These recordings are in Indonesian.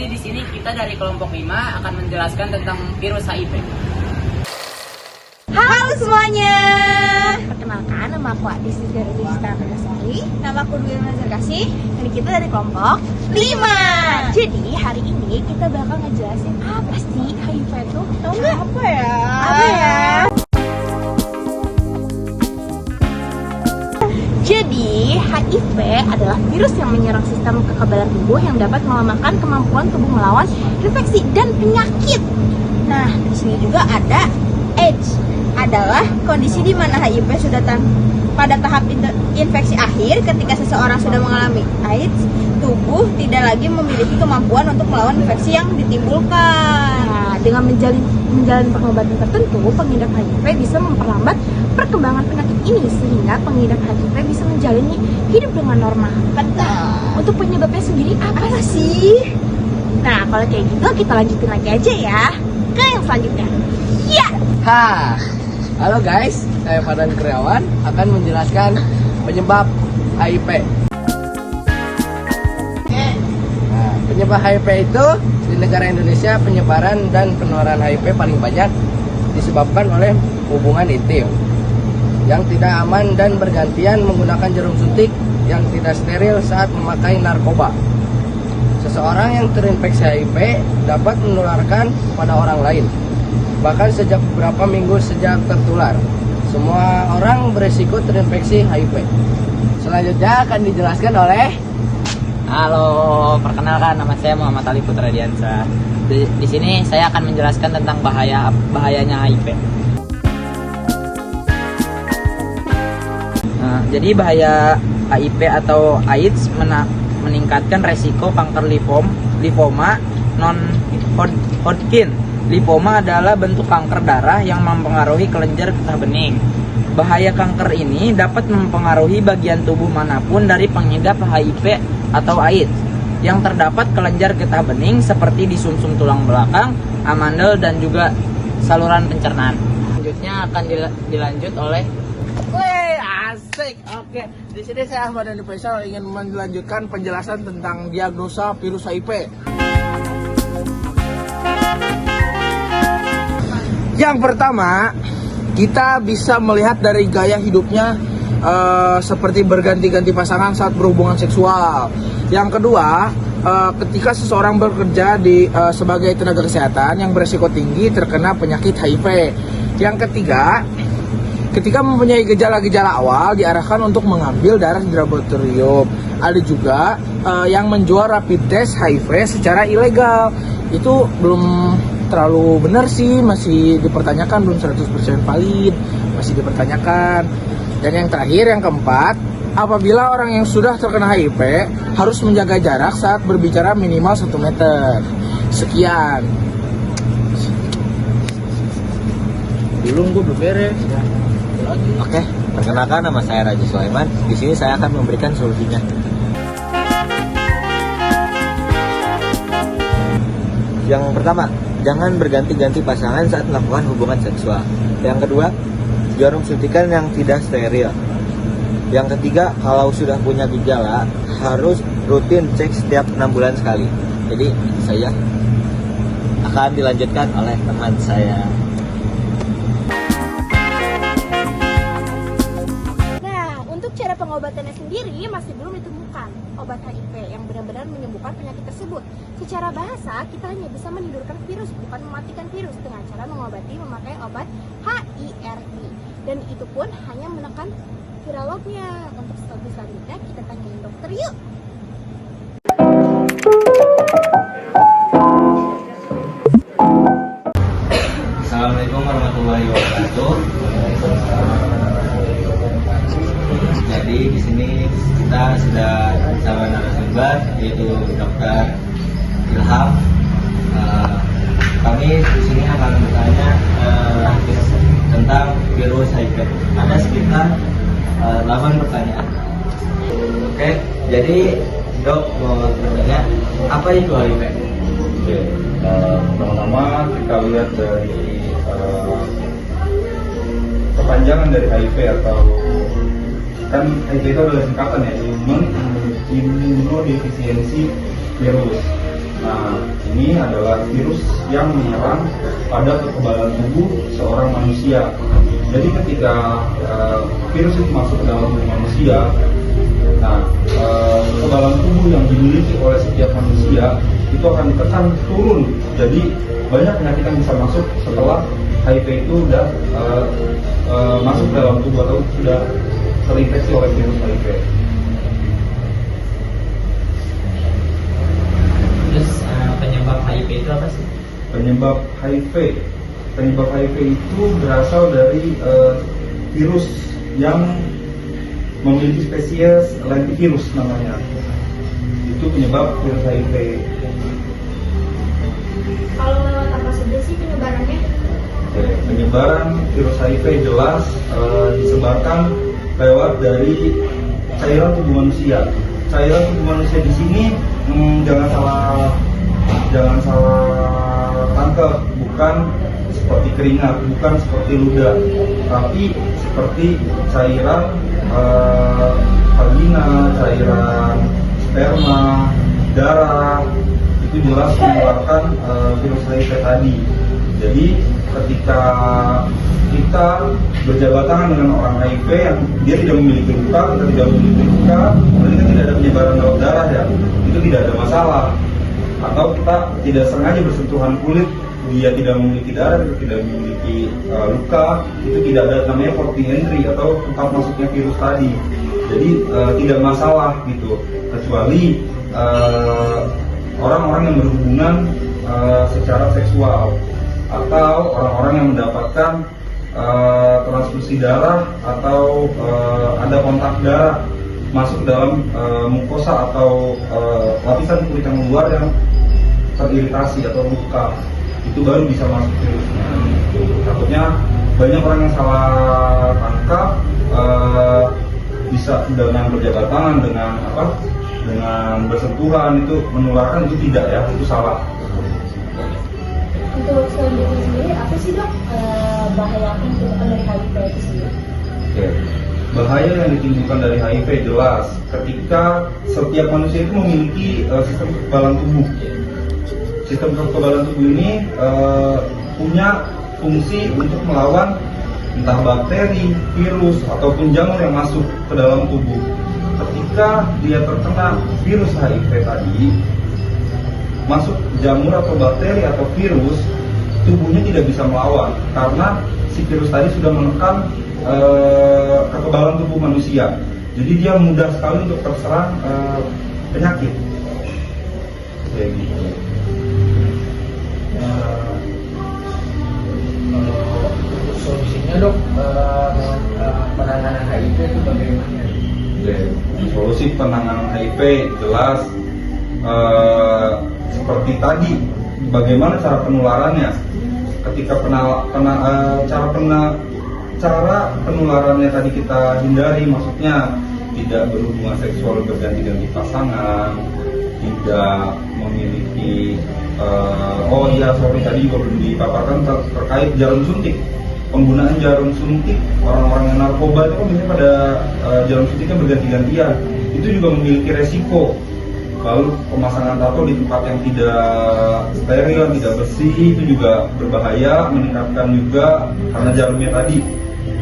Jadi di sini kita dari kelompok 5 akan menjelaskan tentang virus HIV. Halo semuanya. Perkenalkan, nama aku Adis dari Universitas Antasari. Nama aku Dwi Nazarkasih. Dan kita dari kelompok 5. Jadi hari ini kita bakal ngejelasin apa sih HIV itu? Tahu nggak? Apa ya? Jadi, HIV adalah virus yang menyerang sistem kekebalan tubuh yang dapat melemahkan kemampuan tubuh melawan infeksi dan penyakit. Nah, di sini juga ada AIDS, adalah kondisi di mana HIV sudah pada tahap infeksi akhir. Ketika seseorang sudah mengalami AIDS, tubuh tidak lagi memiliki kemampuan untuk melawan infeksi yang ditimbulkan. Nah, dengan menjalani pengobatan tertentu, pengidap HIV bisa memperlambat perkembangan penyakit ini sehingga pengidap HIV bisa menjalani hidup dengan normal. Betul. Untuk penyebabnya sendiri apa sih? Nah, kalau kayak gitu kita lanjutin lagi aja ya ke yang selanjutnya. Ya. Halo guys, saya Fardan Kriawan akan menjelaskan penyebab HIV. Nah, penyebab HIV itu di negara Indonesia penyebaran dan penularan HIV paling banyak disebabkan oleh hubungan intim yang tidak aman dan bergantian menggunakan jarum suntik yang tidak steril saat memakai narkoba. Seseorang yang terinfeksi HIV dapat menularkan pada orang lain, bahkan sejak beberapa minggu sejak tertular. Semua orang beresiko terinfeksi HIV. Selanjutnya akan dijelaskan oleh... Halo, perkenalkan nama saya Muhammad Ali Putra Diansa. Di sini saya akan menjelaskan tentang bahayanya HIV. Jadi bahaya HIV atau AIDS meningkatkan resiko kanker limfoma non-Hodgkin. Limfoma adalah bentuk kanker darah yang mempengaruhi kelenjar getah bening. Bahaya kanker ini dapat mempengaruhi bagian tubuh manapun dari pengidap HIV atau AIDS yang terdapat kelenjar getah bening seperti di sumsum tulang belakang, amandel, dan juga saluran pencernaan. Selanjutnya akan dilanjut oleh... Asik. Oke, di sini saya Ahmad Dhani Faisal ingin melanjutkan penjelasan tentang diagnosa virus HIV. Yang pertama, kita bisa melihat dari gaya hidupnya seperti berganti-ganti pasangan saat berhubungan seksual. Yang kedua, ketika seseorang bekerja sebagai tenaga kesehatan yang beresiko tinggi terkena penyakit HIV. Yang ketiga, ketika mempunyai gejala-gejala awal diarahkan untuk mengambil darah di laboratorium. Ada juga yang menjual rapid test HIV secara ilegal. Itu belum terlalu benar sih, masih dipertanyakan, belum 100% valid, masih dipertanyakan. Dan yang terakhir, yang keempat, apabila orang yang sudah terkena HIV harus menjaga jarak saat berbicara minimal 1 meter. Sekian. Belum beres. Oke, perkenalkan nama saya Raji Sulaiman. Di sini saya akan memberikan solusinya. Yang pertama, jangan berganti-ganti pasangan saat melakukan hubungan seksual. Yang kedua, jarum suntikan yang tidak steril. Yang ketiga, kalau sudah punya gejala, harus rutin cek setiap 6 bulan sekali. Jadi, saya akan dilanjutkan oleh teman saya. Cara pengobatannya sendiri masih belum ditemukan obat HIV yang benar-benar menyembuhkan penyakit tersebut. Secara bahasa, kita hanya bisa menidurkan virus, bukan mematikan virus, dengan cara mengobati memakai obat HIRV. Dan itu pun hanya menekan viral load-nya. Untuk strategi selanjutnya, kita tanyain dokter yuk. Assalamualaikum warahmatullahi wabarakatuh. Jadi di sini kita sudah bersama narasumber yaitu Dr. Ilham. Kami di sini akan bertanya tentang virus HIV. Ada sekitar 8 pertanyaan. Oke, jadi Dok mau bertanya apa itu HIV? Oke, pertama-tama kita lihat dari kepanjangan dari HIV atau kan HIV itu adalah singkatan ya, Human Immunodeficiency Virus. Nah, ini adalah virus yang menyerang pada kekebalan tubuh seorang manusia. Jadi ketika virus itu masuk ke dalam tubuh manusia, nah kekebalan tubuh yang dimiliki oleh setiap manusia itu akan ditekan turun. Jadi banyak penyakit yang bisa masuk setelah HIV itu sudah masuk ke dalam tubuh atau sudah terinfeksi oleh virus HIV. Terus penyebab HIV itu apa sih? Penyebab HIV itu berasal dari virus yang memiliki spesies lentivirus namanya. Itu penyebab virus HIV. Kalau lewat apa saja sih penyebarannya? Oke, penyebaran virus HIV jelas disebarkan lewat dari cairan tubuh manusia. Cairan tubuh manusia di sini jangan salah tangkap, bukan seperti keringat, bukan seperti ludah, tapi seperti cairan vagina, cairan sperma, darah, itu jelas mengeluarkan virus HIV tadi. Jadi ketika kita berjabat tangan dengan orang HIV yang dia tidak memiliki luka, kita tidak memiliki luka, berarti kan tidak ada penyebaran lewat darah ya, itu tidak ada masalah. Atau kita tidak sengaja bersentuhan kulit, dia tidak memiliki darah, dia tidak memiliki luka, itu tidak ada namanya port of entry atau tempat masuknya virus tadi. Jadi tidak masalah gitu, kecuali orang-orang yang berhubungan secara seksual atau orang-orang yang mendapatkan transfusi darah atau ada kontak darah masuk dalam mukosa atau lapisan kulit yang luar yang teriritasi atau luka, itu baru bisa masuk virusnya. Takutnya banyak orang yang salah tangkap, bisa dengan berjabat tangan, dengan bersentuhan itu menularkan, itu tidak ya, itu salah. Untuk selanjutnya sendiri, apa sih dok bahaya yang ditimbulkan dari HIV itu sendiri? Oke. Bahaya yang ditimbulkan dari HIV jelas ketika setiap manusia itu memiliki sistem kekebalan tubuh. Sistem kekebalan tubuh ini punya fungsi untuk melawan entah bakteri, virus, ataupun jamur yang masuk ke dalam tubuh. Ketika dia terkena virus HIV tadi, masuk jamur atau bakteri atau virus, tubuhnya tidak bisa melawan karena si virus tadi sudah menekan kekebalan tubuh manusia. Jadi dia mudah sekali untuk terserang penyakit. Kayak gitu. Untuk solusinya dok, penanganan HIV itu bagaimana? Solusi penanganan HIV jelas seperti tadi, bagaimana cara penularannya. Ketika cara penularannya tadi kita hindari, maksudnya tidak berhubungan seksual berganti-ganti pasangan, tidak memiliki tadi juga belum dipaparkan terkait jarum suntik. Penggunaan jarum suntik, orang-orang yang narkoba itu kan biasanya pada jarum suntiknya berganti-gantian, itu juga memiliki resiko. Lalu pemasangan tato di tempat yang tidak steril, tidak bersih, itu juga berbahaya, meningkatkan juga karena jarumnya tadi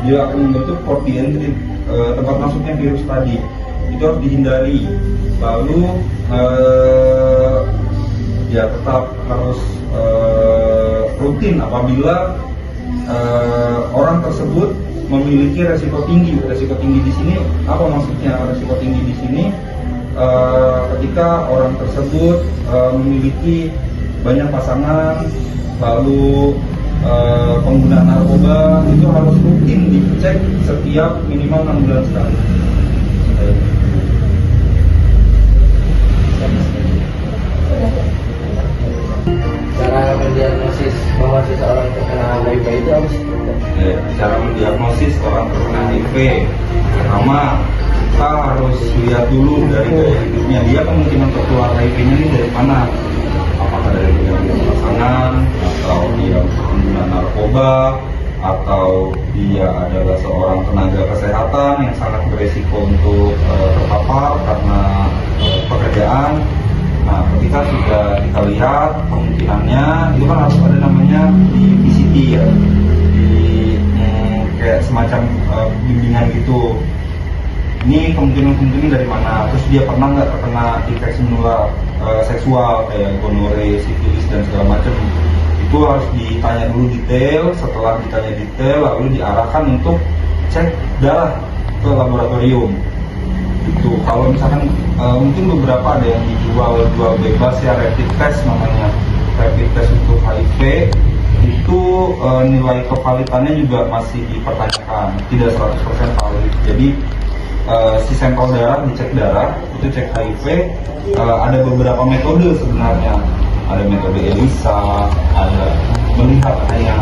dia akan membentuk port of entry, tempat masuknya virus tadi, itu harus dihindari. Lalu ya tetap harus rutin apabila orang tersebut memiliki resiko tinggi. Resiko tinggi di sini apa maksudnya? Resiko tinggi di sini ketika orang tersebut memiliki banyak pasangan, lalu penggunaan narkoba, itu harus rutin dicek setiap minimal 6 bulan sekali. Cara mendiagnosis bahwa seseorang terkena HIV itu apa sih? Cara mendiagnosis orang terkena HIV, pertama kita harus lihat dulu dari gaya hidupnya, dia kemungkinan tertular HIV-nya ini dari mana? Apakah dari pasangan, atau dia pengguna narkoba, atau dia adalah seorang tenaga kesehatan yang sangat beresiko untuk terpapar karena pekerjaan. Nah, ketika sudah kita lihat kemungkinannya, itu kan harus ada namanya di PCT ya, di kayak semacam bimbingan gitu. Ini kemungkinan dari mana, terus dia pernah nggak terkena infeksi menular seksual kayak gonore, sifilis dan segala macam. Itu harus ditanya dulu detail. Setelah ditanya detail, lalu diarahkan untuk cek darah ke laboratorium. Itu kalau misalkan mungkin beberapa ada yang dijual bebas ya, rapid test namanya, rapid test untuk HIV. Itu nilai kevalitannya juga masih dipertanyakan, tidak 100% valid. Jadi si sampel darah, dicek darah, itu cek HIV. Ada beberapa metode sebenarnya, ada metode ELISA, ada melihat hanya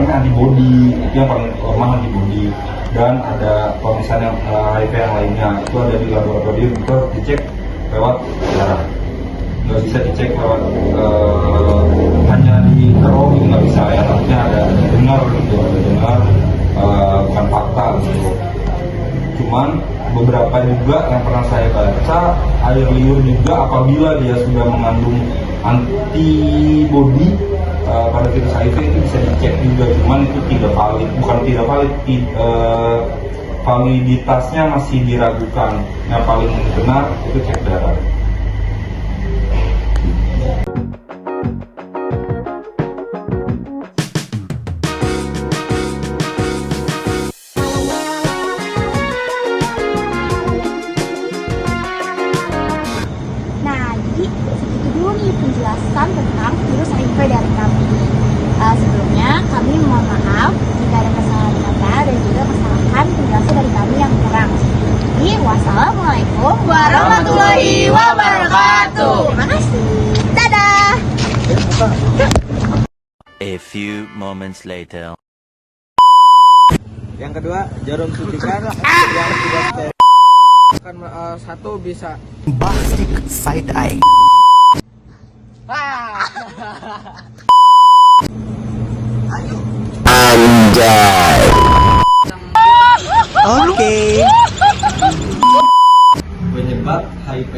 antibody, itu yang paling lemah antibody, dan ada pemeriksaan yang HIV yang lainnya, itu ada di laboratorium, itu dicek lewat darah, nggak bisa dicek lewat hanya di kero, itu nggak bisa ya, artinya ada dengar gitu, ada dengar bukan fakta gitu. Cuman beberapa juga yang pernah saya baca, air liur juga apabila dia sudah mengandung antibody pada virus HIV itu bisa dicek juga, cuman itu tidak valid, bukan tidak valid, validitasnya masih diragukan. Yang paling benar itu cek darah. Nah, jadi segitu dulu nih penjelasan tentang virus HIV dari kami. Sebelumnya kami mohon maaf jika ada kesalahan kata dan juga kesalahan penjelasan dari kami yang kurang. Jadi, wassalamualaikum warahmatullahi wabarakatuh. Terima kasih. Dadah. A few moments later. Yang kedua, jarum suntikan yang tidak steril. Kan satu bisa Bombastic side eye. Oke. Penyebab HIV.